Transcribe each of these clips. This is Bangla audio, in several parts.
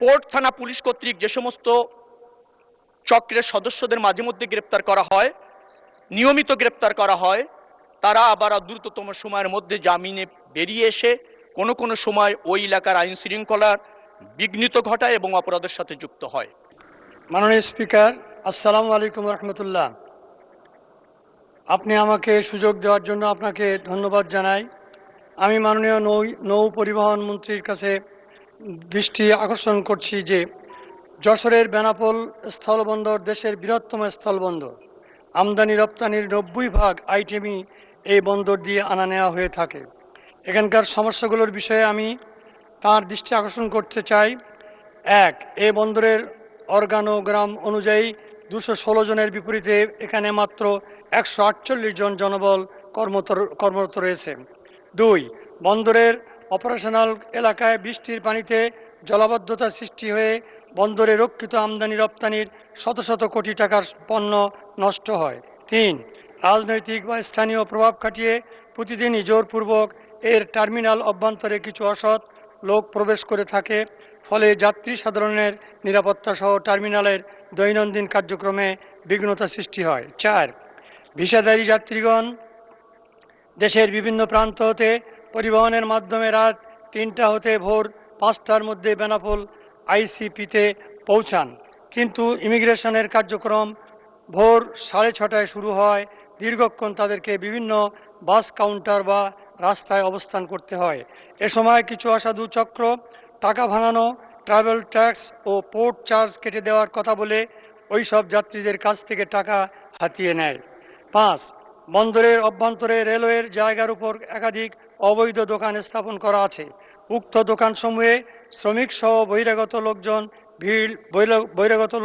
পোর্ট থানা পুলিশ কর্তৃক যে সমস্ত চক্রের সদস্যদের মাঝে মধ্যে গ্রেপ্তার করা হয়, নিয়মিত গ্রেপ্তার করা হয়, তারা আবার দ্রুততম সময়ের মধ্যে জামিনে বেরিয়ে এসে কোনো কোনো সময় ওই এলাকার আইন শৃঙ্খলার বিঘ্নিত ঘটায় এবং অপরাধের সাথে যুক্ত হয়। মাননীয় স্পিকার, আসসালামু আলাইকুম রহমতুল্লাহ। আপনি আমাকে সুযোগ দেওয়ার জন্য আপনাকে ধন্যবাদ জানাই। আমি মাননীয় নৌ পরিবহন মন্ত্রীর কাছে দৃষ্টি আকর্ষণ করছি যে যশোরের বেনাপোল স্থলবন্দর দেশের বৃহত্তম স্থলবন্দর। আমদানি রপ্তানির 90% আইটেমই এই বন্দর দিয়ে আনা নেওয়া হয়ে থাকে। এখানকার সমস্যাগুলোর বিষয়ে আমি তার দৃষ্টি আকর্ষণ করতে চাই। এক, এই বন্দরের অর্গানোগ্রাম অনুযায়ী 216 জনের বিপরীতে এখানে মাত্র 148 জন জনবল কর্মরত রয়েছে। 2, বন্দরের অপারেশনাল এলাকায় বৃষ্টির পানিতে জলাবদ্ধতা সৃষ্টি হয়ে বন্দরে রক্ষিত আমদানি রপ্তানির শত শত কোটি টাকার পণ্য নষ্ট হয়। 3, রাজনৈতিক বা স্থানীয় প্রভাব খাটিয়ে প্রতিদিনই জোরপূর্বক এর টার্মিনাল অভ্যন্তরে কিছু অসৎ লোক প্রবেশ করে থাকে, ফলে যাত্রী সাধারণের নিরাপত্তা সহ টার্মিনালের দৈনন্দিন কার্যক্রমে বিঘ্নতা সৃষ্টি হয়। 4, ভিসাধারী যাত্রীগণ দেশের বিভিন্ন প্রান্ত হতে পরিবহনের মাধ্যমে রাত 3টা হতে ভোর 5টার মধ্যে বেনাপোল আইসিপিতে পৌঁছান, কিন্তু ইমিগ্রেশনের কার্যক্রম ভোর 6:30টায় শুরু হয়। দীর্ঘক্ষণ তাদেরকে বিভিন্ন বাস কাউন্টার বা রাস্তায় অবস্থান করতে হয়। এ সময় কিছু অসাধু চক্র টাকা ভাঙানো, ট্রাভেল ট্যাক্স ও পোর্ট চার্জ কেটে দেওয়ার কথা বলে ওই সব যাত্রীদের কাছ থেকে টাকা হাতিয়ে নেয়। 5, বন্দরের অভ্যন্তরে রেলওয়ের জায়গার উপর একাধিক অবৈধ দোকান স্থাপন করা আছে। উক্ত দোকানসমূহে শ্রমিকসহ বহিরাগত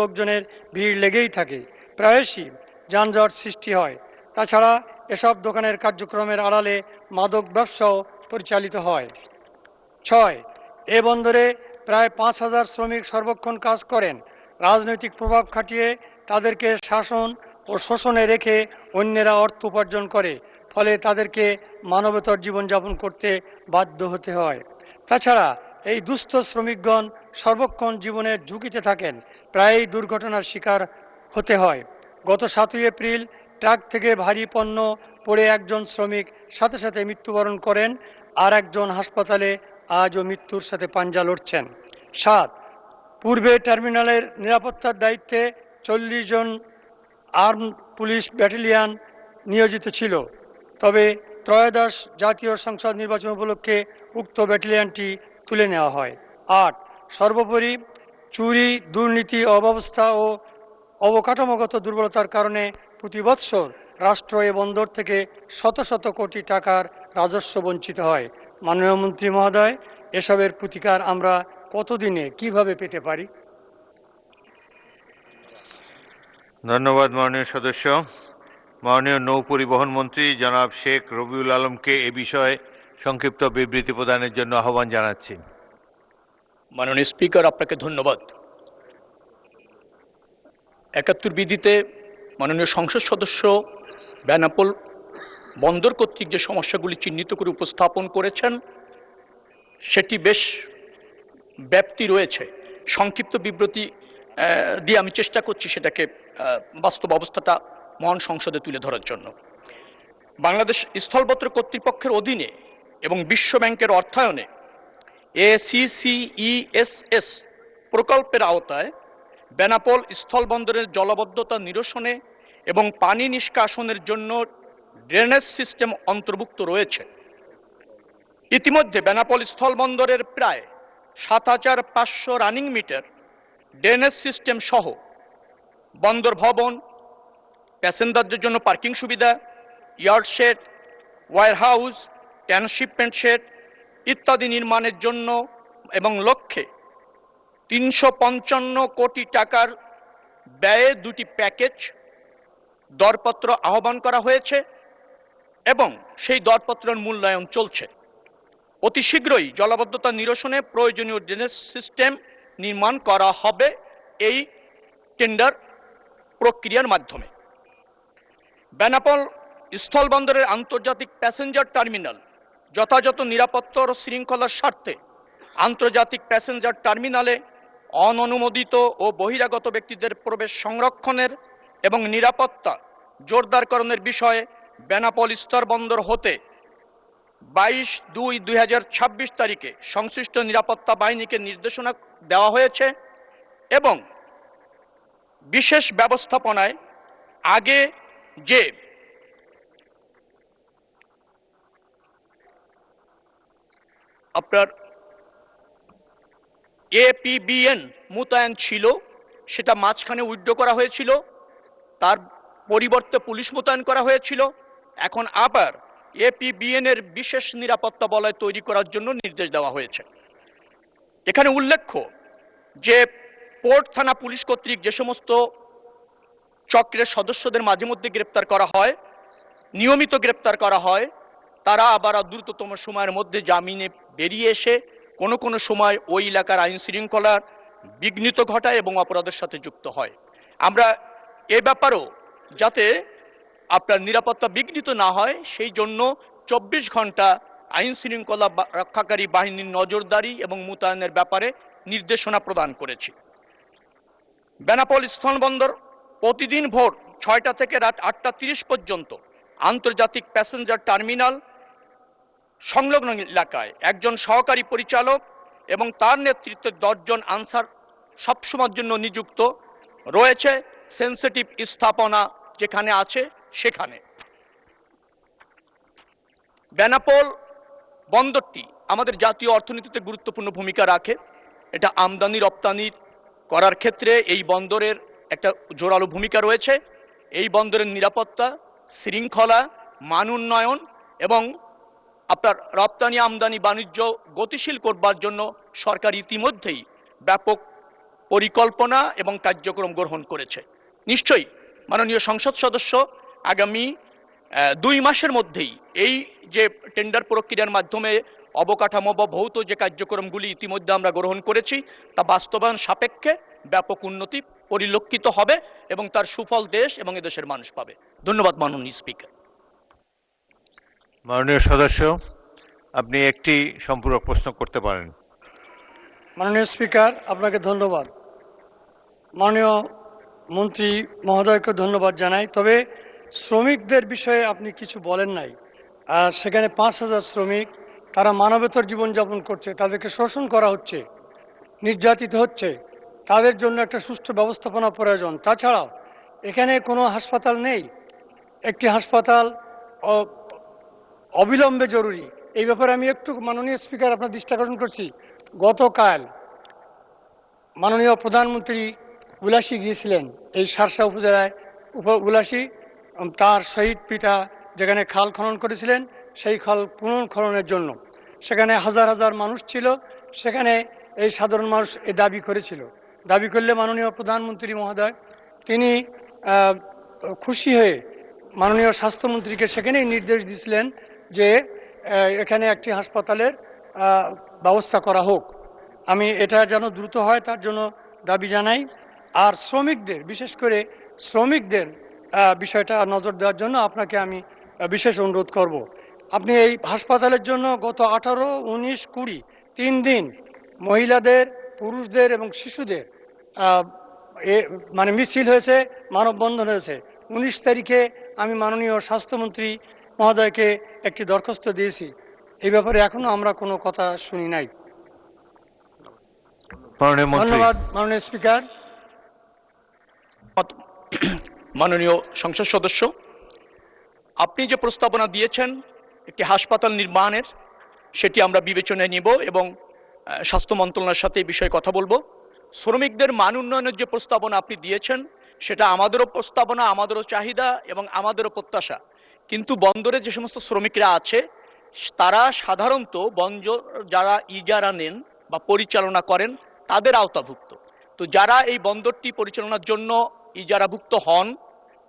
লোকজনের ভিড় লেগেই থাকে, প্রায়শই যানজট সৃষ্টি হয়। তাছাড়া এসব দোকানের কার্যক্রমের আড়ালে মাদক ব্যবসাও পরিচালিত হয়। 6, এ বন্দরে প্রায় 5,000 শ্রমিক সর্বক্ষণ কাজ করেন। রাজনৈতিক প্রভাব খাটিয়ে তাদেরকে শাসন ও শোষণে রেখে অন্যেরা অর্থ উপার্জন করে, ফলে তাদেরকে মানবেতর জীবনযাপন করতে বাধ্য হতে হয়। তাছাড়া এই দুস্থ শ্রমিকগণ সর্বক্ষণ জীবনের ঝুঁকিতে থাকেন, প্রায়ই দুর্ঘটনার শিকার হতে হয়। গত 7ই এপ্রিল ট্রাক থেকে ভারী পণ্য পড়ে একজন শ্রমিক সাথে সাথে মৃত্যুবরণ করেন, আর একজন হাসপাতালে আজও মৃত্যুর সাথে পাঞ্জা লড়ছেন। 7, পূর্বে টার্মিনালের নিরাপত্তার দায়িত্বে 40 জন আর্মড পুলিশ ব্যাটালিয়ন নিয়োজিত ছিল, তবে ত্রয়োদশ জাতীয় সংসদ নির্বাচন উপলক্ষে উক্ত ব্যাটালিয়নটি তুলে নেওয়া হয়। 8, সর্বোপরি চুরি, দুর্নীতি, অব্যবস্থা ও অবকাঠামোগত দুর্বলতার কারণে প্রতি বৎসর রাষ্ট্র এ বন্দর থেকে শত শত কোটি টাকার রাজস্ব বঞ্চিত হয়। মাননীয় মন্ত্রী মহোদয়, এসবের প্রতিকার আমরা কতদিনে কিভাবে পেতে পারি? ধন্যবাদ মাননীয় সদস্য। মাননীয় নৌ পরিবহন মন্ত্রী জনাব শেখ রবিউল আলমকে এ বিষয়ে সংক্ষিপ্ত বিবৃতি প্রদানের জন্য আহ্বান জানাচ্ছি। মাননীয় স্পিকার, আপনাকে ধন্যবাদ। 71 বিধিতে মাননীয় সংসদ সদস্য বেনাপোল বন্দর কর্তৃক যে সমস্যাগুলি চিহ্নিত করে উপস্থাপন করেছেন সেটি বেশ ব্যাপ্তি রয়েছে। সংক্ষিপ্ত বিবৃতি দিয়ে আমি চেষ্টা করছি সেটাকে বাস্তব অবস্থাটা মহান সংসদে তুলে ধরার জন্য। বাংলাদেশ স্থলপথ কর্তৃপক্ষের অধীনে এবং বিশ্ব ব্যাংকের অর্থায়নে ACCESS প্রকল্পের আওতায় বেনাপোল স্থলবন্দরের জলাবদ্ধতা নিরসনে এবং পানি নিষ্কাশনের জন্য ড্রেনেজ সিস্টেম অন্তর্ভুক্ত রয়েছে। ইতিমধ্যে বেনাপোল স্থলবন্দরের প্রায় 7,500 রানিং মিটার ড্রেনেজ সিস্টেম সহ বন্দর ভবন, প্যাসেঞ্জারদের জন্য পার্কিং সুবিধা, yard shed, warehouse, transshipment shed ইত্যাদি নির্মাণের জন্য এবং লক্ষ্যে 355 কোটি টাকার ব্যয়ে 2টি প্যাকেজ দরপত্র আহ্বান করা হয়েছে এবং সেই দরপত্রের মূল্যায়ন চলছে। অতি শীঘ্রই জলাবদ্ধতা নিরসনে প্রয়োজনীয় ড্রেনেজ সিস্টেম নির্মাণ করা হবে এই টেন্ডার প্রক্রিয়ার মাধ্যমে। বেনাপোল স্থলবন্দরের আন্তর্জাতিক প্যাসেঞ্জার টার্মিনাল যথাযথ নিরাপত্তা ও শৃঙ্খলার স্বার্থে আন্তর্জাতিক প্যাসেঞ্জার টার্মিনালে অননুমোদিত ও বহিরাগত ব্যক্তিদের প্রবেশ সংরক্ষণের এবং নিরাপত্তা জোরদারকরণের বিষয়ে বেনাপোল স্থলবন্দর হতে 22/2/2026 তারিখে সংশ্লিষ্ট নিরাপত্তা বাহিনীকে নির্দেশনা দেওয়া হয়েছে এবং বিশেষ ব্যবস্থাপনায় আগে যে আপনার APBN মোতায়েন ছিল সেটা মাঝখানে উইথড্র করা হয়েছিল, তার পরিবর্তে পুলিশ মোতায়েন করা হয়েছিল। এখন আবার APBN এর বিশেষ নিরাপত্তা বলয় তৈরি করার জন্য নির্দেশ দেওয়া হয়েছে। এখানে উল্লেখ্য যে পোর্ট থানা পুলিশ কর্তৃক যে সমস্ত চক্রের সদস্যদের মাঝে মধ্যে গ্রেপ্তার করা হয়, নিয়মিত গ্রেপ্তার করা হয়, তারা আবার দ্রুততম সময়ের মধ্যে জামিনে বেরিয়ে এসে কোনো কোনো সময় ওই এলাকার আইন শৃঙ্খলার বিঘ্নিত ঘটায় এবং অপরাধের সাথে যুক্ত হয়। আমরা এ ব্যাপারেও যাতে আপনার নিরাপত্তা বিঘ্নিত না হয় সেই জন্য 24 ঘন্টা আইন শৃঙ্খলা রক্ষাকারী বাহিনীর নজরদারি এবং মোতায়েনের ব্যাপারে নির্দেশনা প্রদান করেছি। বেনাপোল স্থলবন্দর প্রতিদিন ভোর 6টা থেকে রাত 8টা 30 পর্যন্ত আন্তর্জাতিক প্যাসেঞ্জার টার্মিনাল সংলগ্ন এলাকায় একজন সহকারী পরিচালক এবং তার নেতৃত্বে 10 জন আনসার সবসময়ের জন্য নিযুক্ত রয়েছে। সেন্সিটিভ স্থাপনা যেখানে আছে সেখানে বেনাপোল বন্দরটি আমাদের জাতীয় অর্থনীতিতে গুরুত্বপূর্ণ ভূমিকা রাখে। এটা আমদানি রপ্তানি করার ক্ষেত্রে এই বন্দরের একটা জোরালো ভূমিকা রয়েছে। এই বন্দরের নিরাপত্তা, শৃঙ্খলা, মান উন্নয়ন এবং আপনার রপ্তানি আমদানি বাণিজ্য গতিশীল করবার জন্য সরকার ইতিমধ্যেই ব্যাপক পরিকল্পনা এবং কার্যক্রম গ্রহণ করেছে। নিশ্চয়ই মাননীয় সংসদ সদস্য আগামী 2 মাসের মধ্যেই এই যে টেন্ডার প্রক্রিয়ার মাধ্যমে অবকাঠামো বা ভৌত যে কার্যক্রমগুলি ইতিমধ্যে আমরা গ্রহণ করেছি তা বাস্তবায়ন সাপেক্ষে ব্যাপক উন্নতি পরিলক্ষিত হবে এবং তার সুফল দেশ এবং এদেশের মানুষ পাবে। ধন্যবাদ মাননীয় স্পিকার। মাননীয় সদস্য, আপনি একটি সম্পূরক প্রশ্ন করতে পারেন। মাননীয় স্পিকার, আপনাকে ধন্যবাদ। মাননীয় মন্ত্রী মহোদয়কে ধন্যবাদ জানাই। তবে শ্রমিকদের বিষয়ে আপনি কিছু বলেন নাই। আর সেখানে 5,000 শ্রমিক, তারা মানবেতর জীবনযাপন করছে, তাদেরকে শোষণ করা হচ্ছে, নির্যাতিত হচ্ছে, তাদের জন্য একটা সুষ্ঠু ব্যবস্থাপনা প্রয়োজন। তাছাড়াও এখানে কোনো হাসপাতাল নেই, একটি হাসপাতাল অবিলম্বে জরুরি। এই ব্যাপারে আমি একটু মাননীয় স্পিকার আপনার দৃষ্টি আকর্ষণ করছি। গতকাল মাননীয় প্রধানমন্ত্রী উলাসী গিয়েছিলেন এই শার্শা উপজেলায়, উলাসী তার শহীদ পিতা যেখানে খাল খনন করেছিলেন সেই খাল পুনর্খননের জন্য। সেখানে হাজার হাজার মানুষ ছিল, সেখানে এই সাধারণ মানুষ এই দাবি করেছিল। দাবি করলে মাননীয় প্রধানমন্ত্রী মহোদয় তিনি খুশি হয়ে মাননীয় স্বাস্থ্যমন্ত্রীকে সেখানেই নির্দেশ দিয়েছিলেন যে এখানে একটি হাসপাতালের ব্যবস্থা করা হোক। আমি এটা যেন দ্রুত হয় তার জন্য দাবি জানাই। আর শ্রমিকদের, বিশেষ করে শ্রমিকদের বিষয়টা নজর দেওয়ার জন্য আপনাকে আমি বিশেষ অনুরোধ করব। আপনি এই হাসপাতালের জন্য গত 18, 19, 20 3 দিন মহিলাদের, পুরুষদের এবং শিশুদের মানে মিছিল হয়েছে, মানববন্ধন হয়েছে। 19 তারিখে আমি মাননীয় স্বাস্থ্যমন্ত্রী মহোদয়কে একটি দরখাস্ত দিয়েছি। এই ব্যাপারে এখনো আমরা কোনো কথা শুনি নাই। ধন্যবাদ মাননীয় স্পিকার। মাননীয় সংসদ সদস্য, আপনি যে প্রস্তাবনা দিয়েছেন একটি হাসপাতাল নির্মাণের, সেটি আমরা বিবেচনায় নিব এবং স্বাস্থ্য মন্ত্রণালয়ের সাথে এই বিষয়ে কথা বলবো। শ্রমিকদের মান উন্নয়নের যে প্রস্তাবনা আপনি দিয়েছেন সেটা আমাদেরও প্রস্তাবনা, আমাদেরও চাহিদা এবং আমাদেরও প্রত্যাশা। কিন্তু বন্দরে যে সমস্ত শ্রমিকরা আছে তারা সাধারণত বন্দর যারা ইজারা নেন বা পরিচালনা করেন তাদের আওতাভুক্ত। তো যারা এই বন্দরটি পরিচালনার জন্য ইজারাভুক্ত হন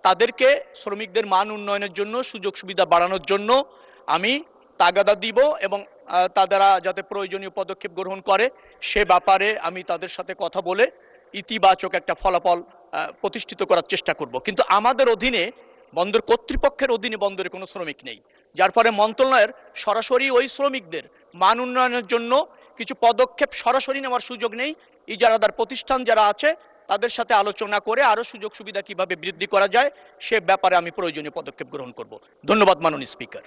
তাদেরকে শ্রমিকদের মান উন্নয়নের জন্য, সুযোগ সুবিধা বাড়ানোর জন্য আমি তাগাদা দিব এবং তারা যাতে প্রয়োজনীয় পদক্ষেপ গ্রহণ করে সে ব্যাপারে আমি তাদের সাথে কথা বলে ইতিবাচক একটা ফলাফল প্রতিষ্ঠিত করার চেষ্টা করব। কিন্তু আমাদের অধীনে, বন্দর কর্তৃপক্ষের অধীনে বন্দরে কোনো শ্রমিক নেই, যার ফলে মন্ত্রণালয়ের সরাসরি ওই শ্রমিকদের মান উন্নয়নের জন্য কিছু পদক্ষেপ সরাসরি নেওয়ার সুযোগ নেই। ইজারাদার প্রতিষ্ঠান যারা আছে তাদের সাথে আলোচনা করে আরও সুযোগ সুবিধা কিভাবে বৃদ্ধি করা যায় সে ব্যাপারে আমি প্রয়োজনীয় পদক্ষেপ গ্রহণ করব। ধন্যবাদ মাননীয় স্পিকার।